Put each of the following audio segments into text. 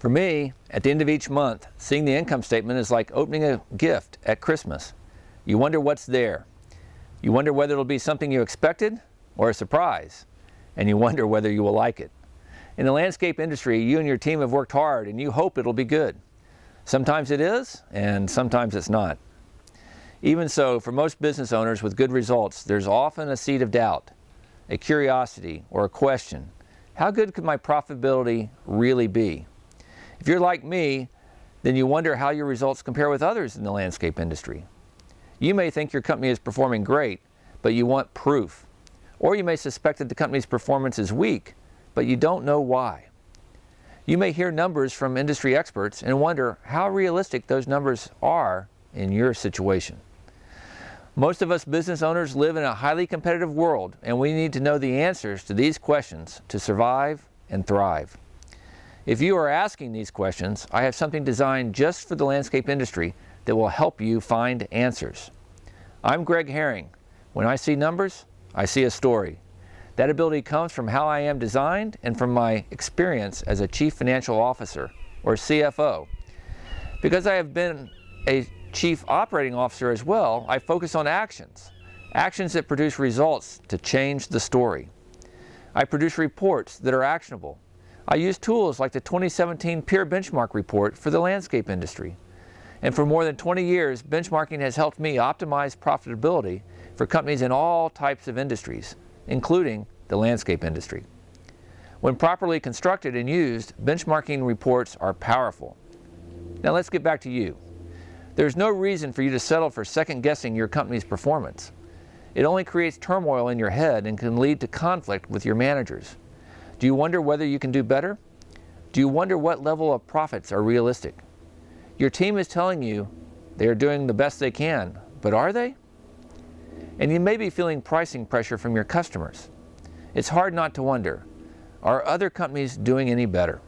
For me, at the end of each month, seeing the income statement is like opening a gift at Christmas. You wonder what's there. You wonder whether it'll be something you expected or a surprise, and you wonder whether you will like it. In the landscape industry, you and your team have worked hard and you hope it'll be good. Sometimes it is, and sometimes it's not. Even so, for most business owners with good results, there's often a seed of doubt, a curiosity, or a question. How good could my profitability really be? If you're like me, then you wonder how your results compare with others in the landscape industry. You may think your company is performing great, but you want proof. Or you may suspect that the company's performance is weak, but you don't know why. You may hear numbers from industry experts and wonder how realistic those numbers are in your situation. Most of us business owners live in a highly competitive world, and we need to know the answers to these questions to survive and thrive. If you are asking these questions, I have something designed just for the landscape industry that will help you find answers. I'm Greg Herring. When I see numbers, I see a story. That ability comes from how I am designed and from my experience as a Chief Financial Officer, or CFO. Because I have been a Chief Operating Officer as well, I focus on actions that produce results to change the story. I produce reports that are actionable. I use tools like the 2017 Peer Benchmark Report for the landscape industry. And for more than 20 years, benchmarking has helped me optimize profitability for companies in all types of industries, including the landscape industry. When properly constructed and used, benchmarking reports are powerful. Now let's get back to you. There's no reason for you to settle for second-guessing your company's performance. It only creates turmoil in your head and can lead to conflict with your managers. Do you wonder whether you can do better? Do you wonder what level of profits are realistic? Your team is telling you they are doing the best they can, but are they? And you may be feeling pricing pressure from your customers. It's hard not to wonder, are other companies doing any better?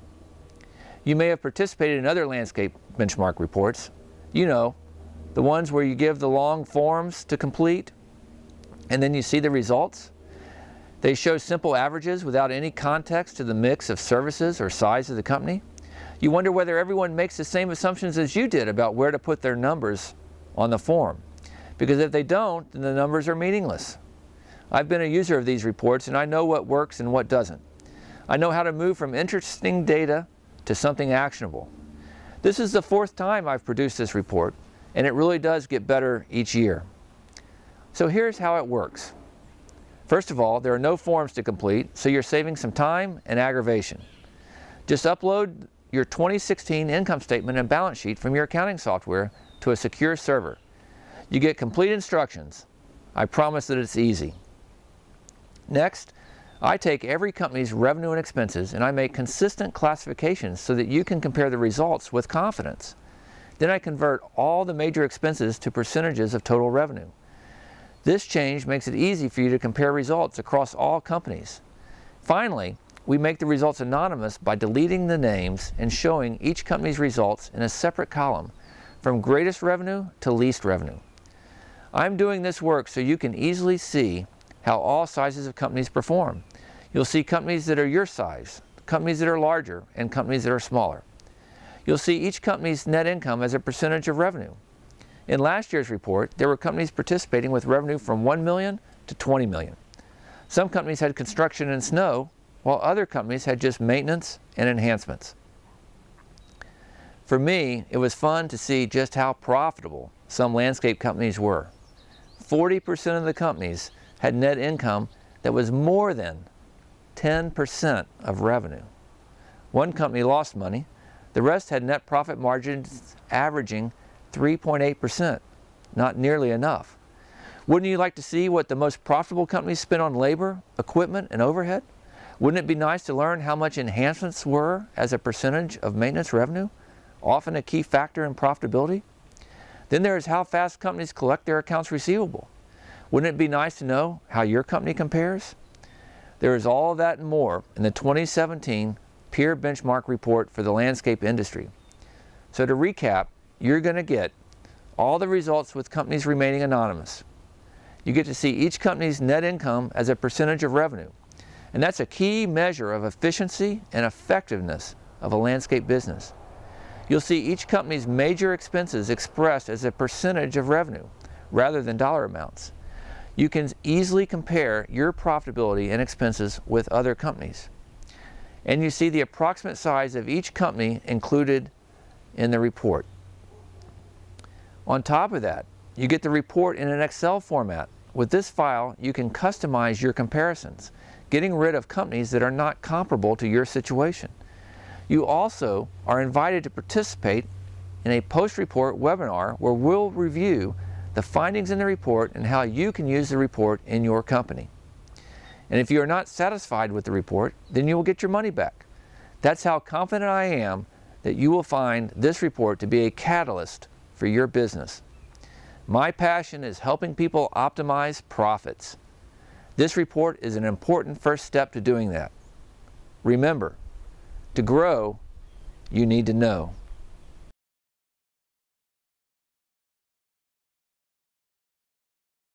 You may have participated in other landscape benchmark reports. You know, the ones where you give the long forms to complete and then you see the results. They show simple averages without any context to the mix of services or size of the company. You wonder whether everyone makes the same assumptions as you did about where to put their numbers on the form. Because if they don't, then the numbers are meaningless. I've been a user of these reports and I know what works and what doesn't. I know how to move from interesting data to something actionable. This is the 4th time I've produced this report, and it really does get better each year. So here's how it works. First of all, there are no forms to complete, so you're saving some time and aggravation. Just upload your 2016 income statement and balance sheet from your accounting software to a secure server. You get complete instructions. I promise that it's easy. Next, I take every company's revenue and expenses and I make consistent classifications so that you can compare the results with confidence. Then I convert all the major expenses to percentages of total revenue. This change makes it easy for you to compare results across all companies. Finally, we make the results anonymous by deleting the names and showing each company's results in a separate column, from greatest revenue to least revenue. I'm doing this work so you can easily see how all sizes of companies perform. You'll see companies that are your size, companies that are larger, and companies that are smaller. You'll see each company's net income as a percentage of revenue. In last year's report, there were companies participating with revenue from 1 million to 20 million. Some companies had construction and snow, while other companies had just maintenance and enhancements. For me, it was fun to see just how profitable some landscape companies were. 40% of the companies had net income that was more than 10% of revenue. One company lost money. The rest had net profit margins averaging 3.8%, not nearly enough. Wouldn't you like to see what the most profitable companies spent on labor, equipment, and overhead? Wouldn't it be nice to learn how much enhancements were as a percentage of maintenance revenue, often a key factor in profitability? Then there is how fast companies collect their accounts receivable. Wouldn't it be nice to know how your company compares? There is all of that and more in the 2017 Peer Benchmark Report for the landscape industry. So to recap, you're going to get all the results with companies remaining anonymous. You get to see each company's net income as a percentage of revenue. And that's a key measure of efficiency and effectiveness of a landscape business. You'll see each company's major expenses expressed as a percentage of revenue rather than dollar amounts. You can easily compare your profitability and expenses with other companies. And you see the approximate size of each company included in the report. On top of that, you get the report in an Excel format. With this file, you can customize your comparisons, getting rid of companies that are not comparable to your situation. You also are invited to participate in a post-report webinar where we'll review the findings in the report and how you can use the report in your company. And if you are not satisfied with the report, then you will get your money back. That's how confident I am that you will find this report to be a catalyst for your business. My passion is helping people optimize profits. This report is an important first step to doing that. Remember, to grow, you need to know.